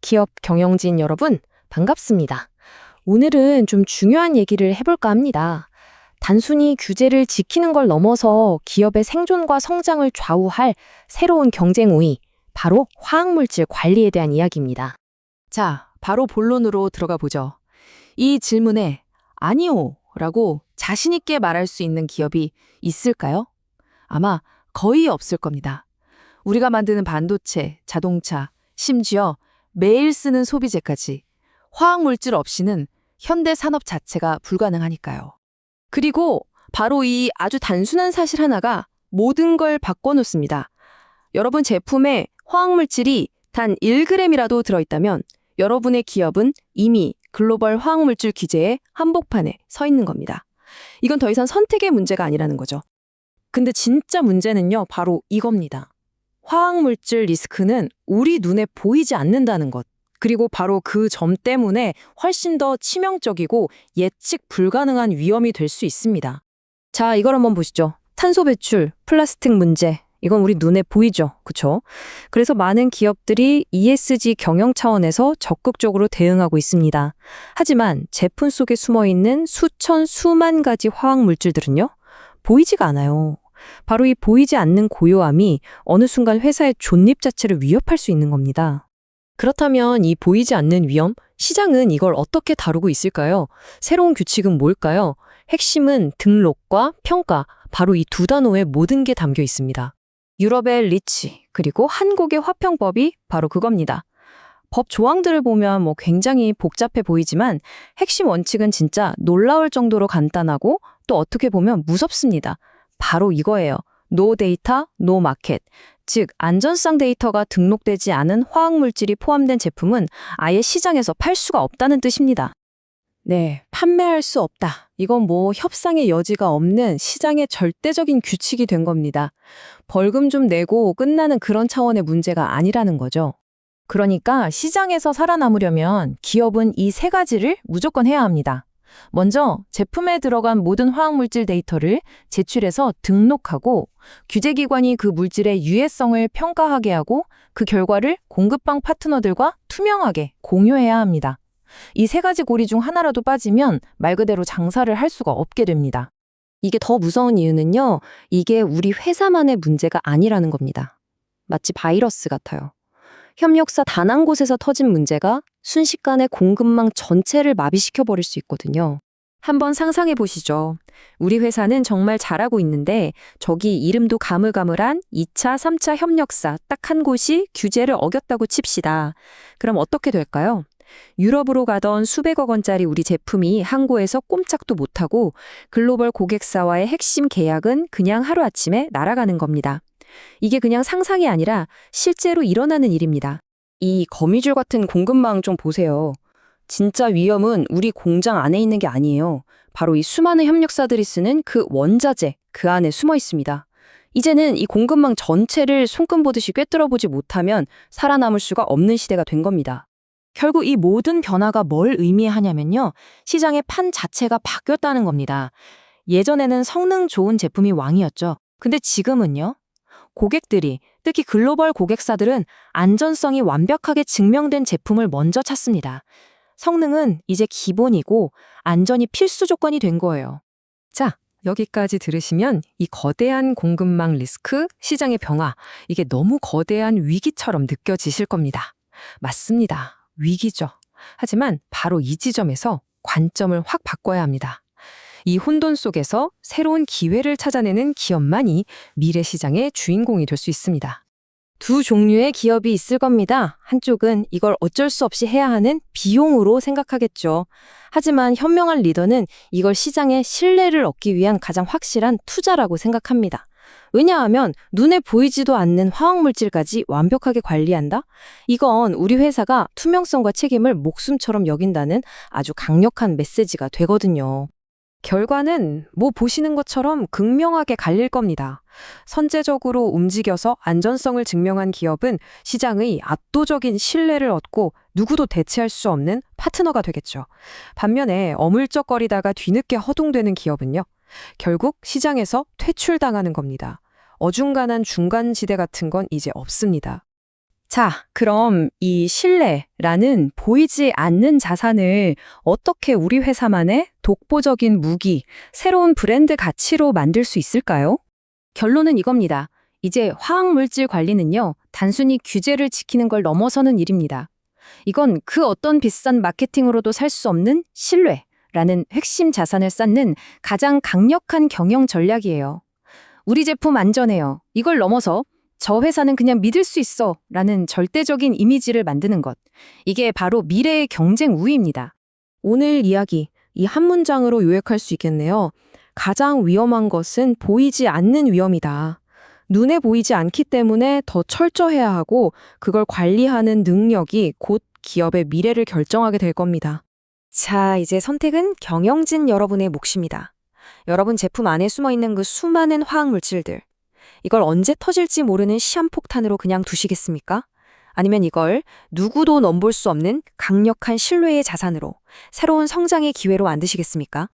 기업 경영진 여러분, 반갑습니다. 오늘은 좀 중요한 얘기를 해볼까 합니다. 단순히 규제를 지키는 걸 넘어서 기업의 생존과 성장을 좌우할 새로운 경쟁 우위, 바로 화학물질 관리에 대한 이야기입니다. 자, 바로 본론으로 들어가 보죠. 이 질문에 아니요 라고 자신 있게 말할 수 있는 기업이 있을까요? 아마 거의 없을 겁니다. 우리가 만드는 반도체, 자동차, 심지어 매일 쓰는 소비재까지 화학물질 없이는 현대 산업 자체가 불가능하니까요. 그리고 바로 이 아주 단순한 사실 하나가 모든 걸 바꿔놓습니다. 여러분 제품에 화학물질이 단 1g이라도 들어있다면 여러분의 기업은 이미 글로벌 화학물질 규제의 한복판에 서 있는 겁니다. 이건 더 이상 선택의 문제가 아니라는 거죠. 근데 진짜 문제는요, 바로 이겁니다. 화학물질 리스크는 우리 눈에 보이지 않는다는 것. 그리고 바로 그 점 때문에 훨씬 더 치명적이고 예측 불가능한 위험이 될 수 있습니다. 자, 이걸 한번 보시죠. 탄소 배출, 플라스틱 문제. 이건 우리 눈에 보이죠. 그쵸? 그래서 많은 기업들이 ESG 경영 차원에서 적극적으로 대응하고 있습니다. 하지만 제품 속에 숨어있는 수천, 수만 가지 화학물질들은요, 보이지가 않아요. 바로 이 보이지 않는 고요함이 어느 순간 회사의 존립 자체를 위협할 수 있는 겁니다. 그렇다면 이 보이지 않는 위험, 시장은 이걸 어떻게 다루고 있을까요? 새로운 규칙은 뭘까요? 핵심은 등록과 평가, 바로 이 두 단어에 모든 게 담겨 있습니다. 유럽의 리치, 그리고 한국의 화평법이 바로 그겁니다. 법 조항들을 보면 굉장히 복잡해 보이지만 핵심 원칙은 진짜 놀라울 정도로 간단하고 또 어떻게 보면 무섭습니다. 바로 이거예요. No data, no market. 즉, 안전성 데이터가 등록되지 않은 화학물질이 포함된 제품은 아예 시장에서 팔 수가 없다는 뜻입니다. 네, 판매할 수 없다. 이건 협상의 여지가 없는 시장의 절대적인 규칙이 된 겁니다. 벌금 좀 내고 끝나는 그런 차원의 문제가 아니라는 거죠. 그러니까 시장에서 살아남으려면 기업은 이 세 가지를 무조건 해야 합니다. 먼저 제품에 들어간 모든 화학물질 데이터를 제출해서 등록하고 규제기관이 그 물질의 유해성을 평가하게 하고 그 결과를 공급방 파트너들과 투명하게 공유해야 합니다. 이 세 가지 고리 중 하나라도 빠지면 말 그대로 장사를 할 수가 없게 됩니다. 이게 더 무서운 이유는요, 이게 우리 회사만의 문제가 아니라는 겁니다. 마치 바이러스 같아요. 협력사 단 한 곳에서 터진 문제가 순식간에 공급망 전체를 마비시켜버릴 수 있거든요. 한번 상상해 보시죠. 우리 회사는 정말 잘하고 있는데 저기 이름도 가물가물한 2차, 3차 협력사 딱 한 곳이 규제를 어겼다고 칩시다. 그럼 어떻게 될까요? 유럽으로 가던 수백억 원짜리 우리 제품이 항구에서 꼼짝도 못하고 글로벌 고객사와의 핵심 계약은 그냥 하루아침에 날아가는 겁니다. 이게 그냥 상상이 아니라 실제로 일어나는 일입니다. 이 거미줄 같은 공급망 좀 보세요. 진짜 위험은 우리 공장 안에 있는 게 아니에요. 바로 이 수많은 협력사들이 쓰는 그 원자재, 그 안에 숨어 있습니다. 이제는 이 공급망 전체를 손금 보듯이 꿰뚫어보지 못하면 살아남을 수가 없는 시대가 된 겁니다. 결국 이 모든 변화가 뭘 의미하냐면요, 시장의 판 자체가 바뀌었다는 겁니다. 예전에는 성능 좋은 제품이 왕이었죠. 근데 지금은요? 고객들이, 특히 글로벌 고객사들은 안전성이 완벽하게 증명된 제품을 먼저 찾습니다. 성능은 이제 기본이고 안전이 필수 조건이 된 거예요. 자, 여기까지 들으시면 이 거대한 공급망 리스크, 시장의 변화, 이게 너무 거대한 위기처럼 느껴지실 겁니다. 맞습니다. 위기죠. 하지만 바로 이 지점에서 관점을 확 바꿔야 합니다. 이 혼돈 속에서 새로운 기회를 찾아내는 기업만이 미래 시장의 주인공이 될 수 있습니다. 두 종류의 기업이 있을 겁니다. 한쪽은 이걸 어쩔 수 없이 해야 하는 비용으로 생각하겠죠. 하지만 현명한 리더는 이걸 시장의 신뢰를 얻기 위한 가장 확실한 투자라고 생각합니다. 왜냐하면 눈에 보이지도 않는 화학물질까지 완벽하게 관리한다? 이건 우리 회사가 투명성과 책임을 목숨처럼 여긴다는 아주 강력한 메시지가 되거든요. 결과는 보시는 것처럼 극명하게 갈릴 겁니다. 선제적으로 움직여서 안전성을 증명한 기업은 시장의 압도적인 신뢰를 얻고 누구도 대체할 수 없는 파트너가 되겠죠. 반면에 어물쩍거리다가 뒤늦게 허둥대는 기업은요, 결국 시장에서 퇴출당하는 겁니다. 어중간한 중간지대 같은 건 이제 없습니다. 자, 그럼 이 신뢰라는 보이지 않는 자산을 어떻게 우리 회사만의 독보적인 무기, 새로운 브랜드 가치로 만들 수 있을까요? 결론은 이겁니다. 이제 화학물질 관리는요, 단순히 규제를 지키는 걸 넘어서는 일입니다. 이건 그 어떤 비싼 마케팅으로도 살 수 없는 신뢰라는 핵심 자산을 쌓는 가장 강력한 경영 전략이에요. 우리 제품 안전해요. 이걸 넘어서 저 회사는 그냥 믿을 수 있어 라는 절대적인 이미지를 만드는 것. 이게 바로 미래의 경쟁 우위입니다. 오늘 이야기, 이 한 문장으로 요약할 수 있겠네요. 가장 위험한 것은 보이지 않는 위험이다. 눈에 보이지 않기 때문에 더 철저해야 하고 그걸 관리하는 능력이 곧 기업의 미래를 결정하게 될 겁니다. 자, 이제 선택은 경영진 여러분의 몫입니다. 여러분 제품 안에 숨어있는 그 수많은 화학물질들. 이걸 언제 터질지 모르는 시한폭탄으로 그냥 두시겠습니까? 아니면 이걸 누구도 넘볼 수 없는 강력한 신뢰의 자산으로 새로운 성장의 기회로 만드시겠습니까?